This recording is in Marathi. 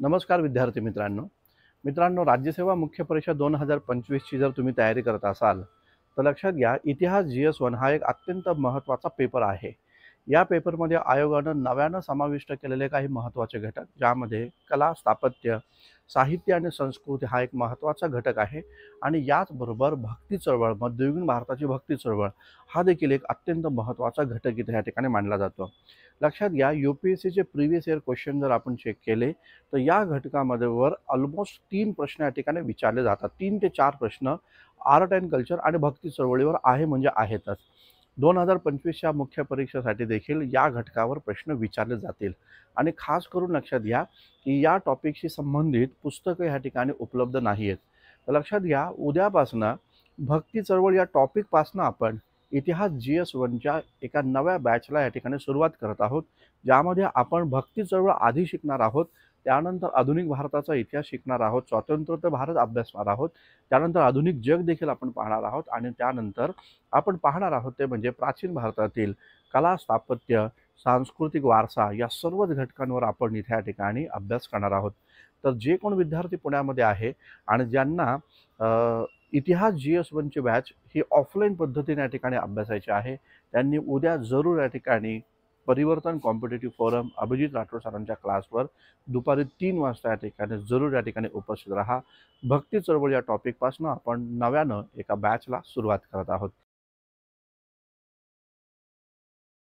नमस्कार विद्यार्थी मित्रांनो, राज्यसेवा मुख्य परीक्षा 2025 ची जर तुम्ही तयारी करत असाल तर लक्षात घ्या, इतिहास GS1 हा एक अत्यंत महत्त्वाचा पेपर आहे। या पेपरमध्ये आयोगानं नव्यानं समाविष्ट केलेले काही महत्त्वाचे घटक, ज्यामध्ये कला, स्थापत्य, साहित्य आणि संस्कृती हा एक महत्त्वाचा घटक आहे आणि याचबरोबर भक्ती चळवळ, मध्ययुगीन भारताची भक्ती चळवळ हा देखील एक अत्यंत महत्त्वाचा घटक इथे या ठिकाणी मानला जातो। लक्षात घ्या, UPSCचे प्रिव्हियस इयर क्वेश्चन जर आपण चेक केले तर या घटकामध्ये ऑलमोस्ट 3 प्रश्न या ठिकाणी विचारले जातात। 3 ते 4 प्रश्न आर्ट अँड कल्चर आणि भक्ती चळवळीवर आहे म्हणजे आहेतच। 2025च्या मुख्य परीक्षेसाठी देखील या घटकावर प्रश्न विचारले जातील आणि खास करून लक्षात घ्या की या टॉपिकशी संबंधित पुस्तकं या ठिकाणी उपलब्ध नाही आहेत। तर लक्षात घ्या, उद्यापासनं भक्ती चळवळ या टॉपिकपासनं आपण इतिहास GS1च्या एका नव्या बॅचला या ठिकाणी सुरुवात करत आहोत, ज्यामध्ये आपण भक्ती चळवळ आधी शिकणार आहोत, त्यानंतर आधुनिक भारताचा इतिहास शिकणार आहोत, स्वातंत्र्योत्तर भारत अभ्यासणार आहोत, त्यानंतर आधुनिक जग देखील आपण पाहणार आहोत आणि त्यानंतर आपण पाहणार आहोत ते म्हणजे प्राचीन भारतातील कला, स्थापत्य, सांस्कृतिक वारसा या सर्वच घटकांवर आपण इथे या ठिकाणी अभ्यास करणार आहोत। तर जे कोण विद्यार्थी पुण्यामध्ये आहे आणि ज्यांना इतिहास GS1ची बॅच ही ऑफलाईन पद्धतीने या ठिकाणी अभ्यासायची आहे, त्यांनी उद्या जरूर या ठिकाणी परिवर्तन कॉम्पिटिटिव्ह फोरम अभिजित राठोड सरांच्या क्लासवर दुपारी 3 वाजता या ठिकाणी जरूर या ठिकाणी उपस्थित राहा। भक्ती चळवळ या टॉपिकपासून आपण नव्यानं एका बॅचला सुरुवात करत आहोत।